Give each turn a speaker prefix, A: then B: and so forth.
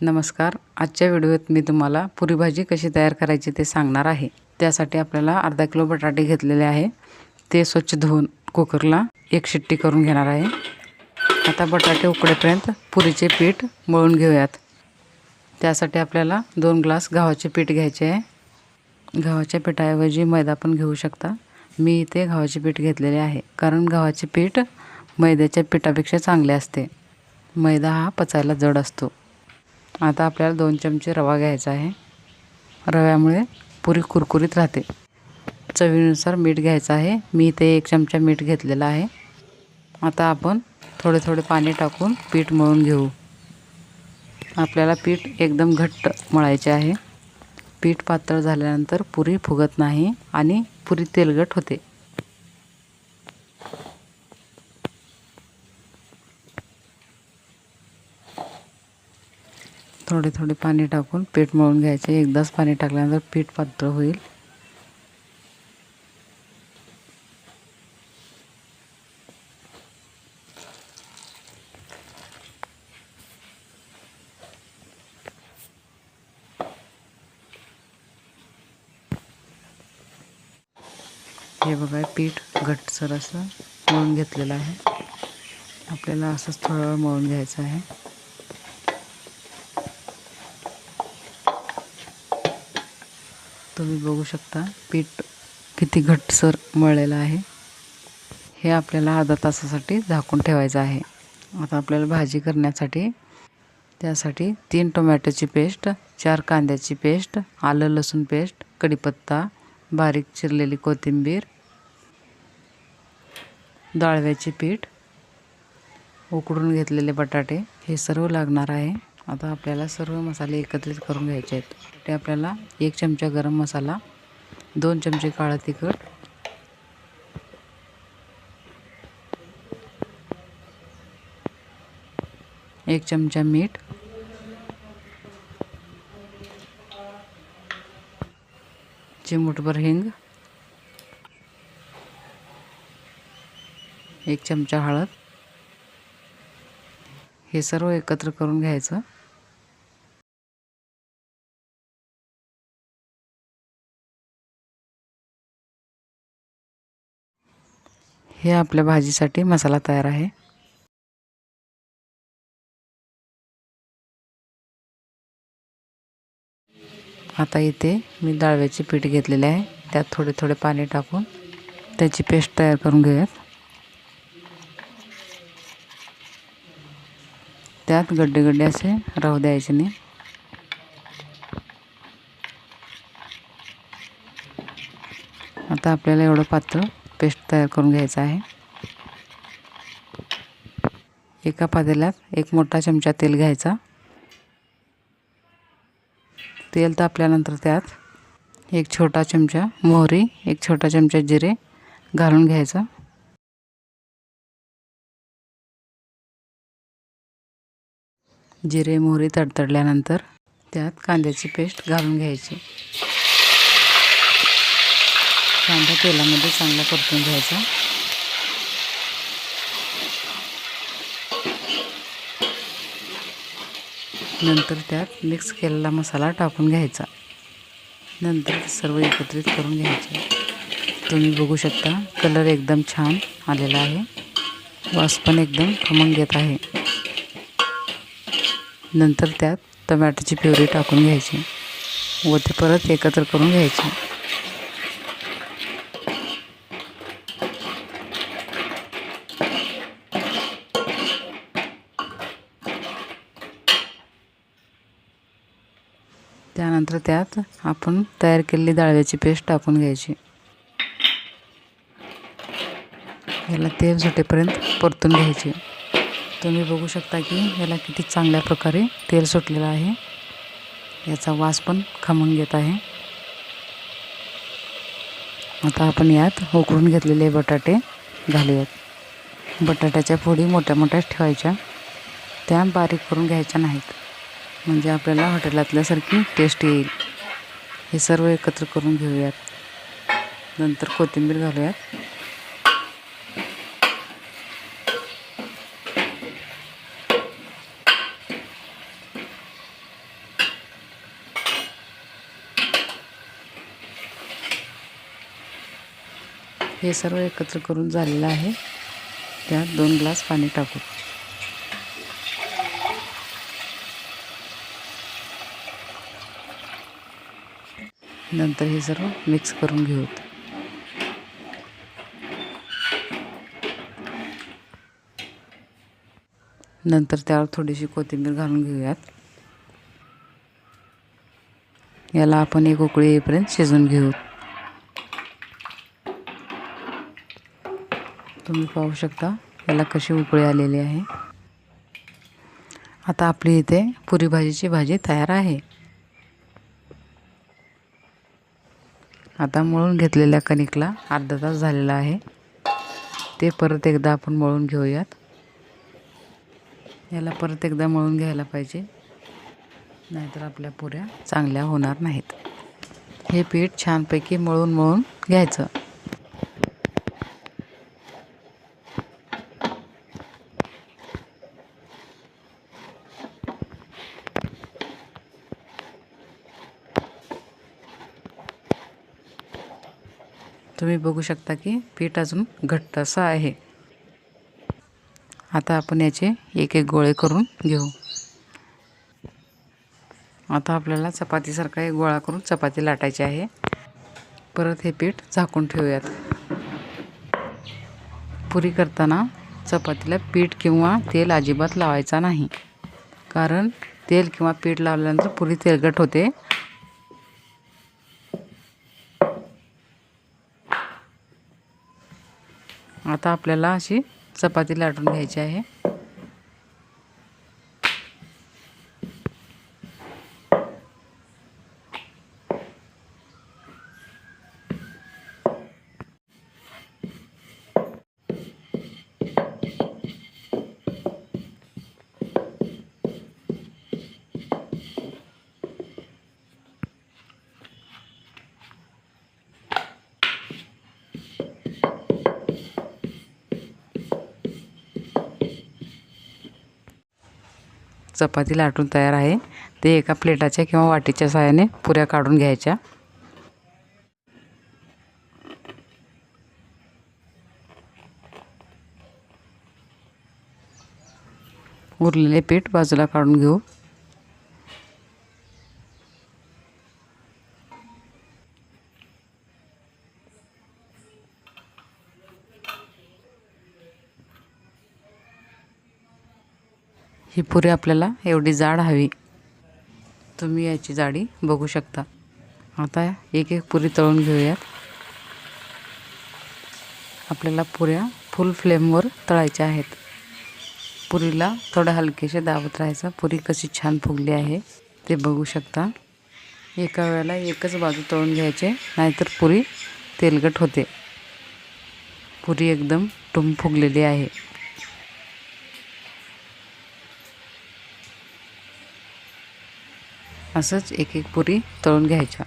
A: नमस्कार. आजच्या व्हिडिओत मी तुम्हाला पुरी भाजी कशी तयार करायची ते सांगणार आहे. त्यासाठी आपल्याला अर्धा किलो बटाटे घेतलेले आहे. ते स्वच्छ धुवून कुकरला एक शिट्टी करून घेणार आहे. आता बटाटे उकळेपर्यंत पुरीचे पीठ मळून घेऊयात. त्यासाठी आपल्याला 2 ग्लास गव्हाचे पीठ घ्यायचे आहे. गव्हाच्या पिठाऐवजी मैदा पण घेऊ शकता. मी इथे गव्हाचे पीठ घेतलेले आहे, कारण गव्हाचे पीठ मैद्याच्या पिठापेक्षा चांगले असते. मैदा हा पचायला जड असतो. आता आपल्याला 2 चमचे रवा घ्यायचा आहे. रव्यामुळे पुरी कुरकुरीत राहते. चवीनुसार मीठ घ्यायचं आहे. मी इथे 1 चमचा मीठ घेतलेला आहे. आता आपण थोडे थोडे पाणी टाकून पीठ मळून घेऊ. आपल्याला पीठ एकदम घट्ट मळायचे आहे. पीठ पातळ झाल्यानंतर पुरी फुगत नाही आणि पुरी तेलकट होते. थोडे थोडे पाणी टाकून पीठ मळून घ्यायचे. एकदाच पाणी टाकल्यानंतर पीठ पातळ होईल. हे बघा, पीठ घट्टसर असं मळून घेतलेलं आहे. आपल्याला असंच थोडं वेळ मळून घ्यायचं आहे. तुम्ही बघू शकता पीठ किती घट्टसर मळलेलं आहे. हे आपल्याला अर्धा तासासाठी झाकून ठेवायचं आहे. आता आपल्याला भाजी करण्यासाठी त्यासाठी 3 टोमॅटोची पेस्ट, 4 कांद्याची पेस्ट, आलं लसूण पेस्ट, कढीपत्ता, बारीक चिरलेली कोथिंबीर, डाळव्याचे पीठ, उकडून घेतलेले बटाटे हे सर्व लागणार आहे. आता आपल्याला सर्व मसाले एकत्रित करून घ्यायचे आहेत. ते आपल्याला 1 चमचा गरम मसाला, 2 चमचे काळं तिखट, 1 चमचा मीठ, चिमूटभर हिंग, 1 चमचा हळद हे सर्व एकत्र करून घ्यायचं. हे आपल्या भाजीसाठी मसाला तयार आहे. आता इथे मी डाळव्याचे पीठ घेतलेले आहे. त्यात थोडे थोडे पाणी टाकून त्याची पेस्ट तयार करून घेऊयात. त्यात गड्डे गड्डे असे राहू द्यायचे नाही. आता आपल्याला एवढं पातळ पेस्ट तयार करून घ्यायचं आहे. एका पातेल्यात 1 मोठा चमचा तेल घ्यायचा. तेल तापल्यानंतर त्यात 1 छोटा चमचा मोहरी, 1 छोटा चमचा जिरे घालून घ्यायचा. जिरे मोहरी तडतडल्यानंतर त्यात कांद्याची पेस्ट घालून घ्यायची. कांदा तेलामध्ये चांगला परतून घ्यायचा. नंतर त्यात मिक्स केलेला मसाला टाकून घ्यायचा. नंतर सर्व एकत्रित करून घ्यायचे. तुम्ही बघू शकता कलर एकदम छान आलेला आहे. वास पण एकदम खमंग येत आहे. नंतर त्यात टोमॅटोची प्युरी टाकून घ्यायची व ते परत एकत्र करून घ्यायचे. त्यानंतर त्यात आपण तयार केलेली डाळव्याची पेस्ट टाकून घ्यायची. याला तेल सुटेपर्यंत परतून घ्यायचे. तुम्ही बघू शकता की याला किती चांगल्या प्रकारे तेल सुटलेलं आहे. याचा वास पण खमंग येत आहे. आता आपण यात उकळून घेतलेले बटाटे घालूयात. बटाट्याच्या फोडी मोठ्या मोठ्या ठेवायच्या. त्या बारीक करून घ्यायच्या नाहीत, म्हणजे आपल्याला हॉटेलातल्यासारखी टेस्ट येईल. हे सर्व एकत्र करून घेऊयात. नंतर कोथिंबीर घालूयात. हे सर्व एकत्र करून झालेलं आहे. त्यात 2 ग्लास पाणी टाकू. नंतर हे सर्व मिक्स करून घेऊ. नंतर त्यावर थोडीशी कोथिंबीर घालून घेऊयात. याला आपण एक उकळी येईपर्यंत शिजवून घेऊ. तुम्ही पाहू शकता याला कशी उकळी आलेली आहे. आता आपली इथे पुरी भाजीची भाजी तयार आहे. आता मळून घेतलेल्या कणिकला अर्धा तास झालेला आहे. ते परत एकदा आपण मळून घेऊयात. याला परत एकदा मळून घ्यायला पाहिजे, नाहीतर आपल्या पुऱ्या चांगल्या होणार नाहीत. हे पीठ छानपैकी मळून घ्यायचं. तुम्ही बघू शकता की पीठ अजून घट्ट असं आहे. आता आपण याचे एक एक गोळे करून घेऊ. आता आपल्याला चपातीसारखा एक गोळा करून चपाती लाटायची आहे. परत हे पीठ झाकून ठेवूयात. पुरी करताना चपातीला पीठ किंवा तेल अजिबात लावायचा नाही, कारण तेल किंवा पीठ लावल्यानंतर पुरी तेलकट होते. आता आपल्याला अशी चपाती लाटून घ्यायची आहे. चपाती लाटून तयार आहे. ते एका प्लेटाच्या किंवा वाटीच्या सहाय्याने पुऱ्या काढून घ्यायच्या. उरलेले पीठ बाजूला काढून घेऊ. ही पुरी आपल्याला एवढी जाड हवी. तुम्ही याची जाडी बघू शकता. आता एक एक पुरी तळून घेऊयात. आपल्याला पुऱ्या फुल फ्लेमवर तळायच्या आहेत. पुरीला थोडं हलकेसे दाबत राहायचं. पुरी कशी छान फुगली आहे ते बघू शकता. एका वेळेला एकच बाजू तळून घ्यायचे, नाहीतर पुरी तेलकट होते. पुरी एकदम टुम फुगलेली आहे. असंच एक एक पुरी तळून घ्यायच्या.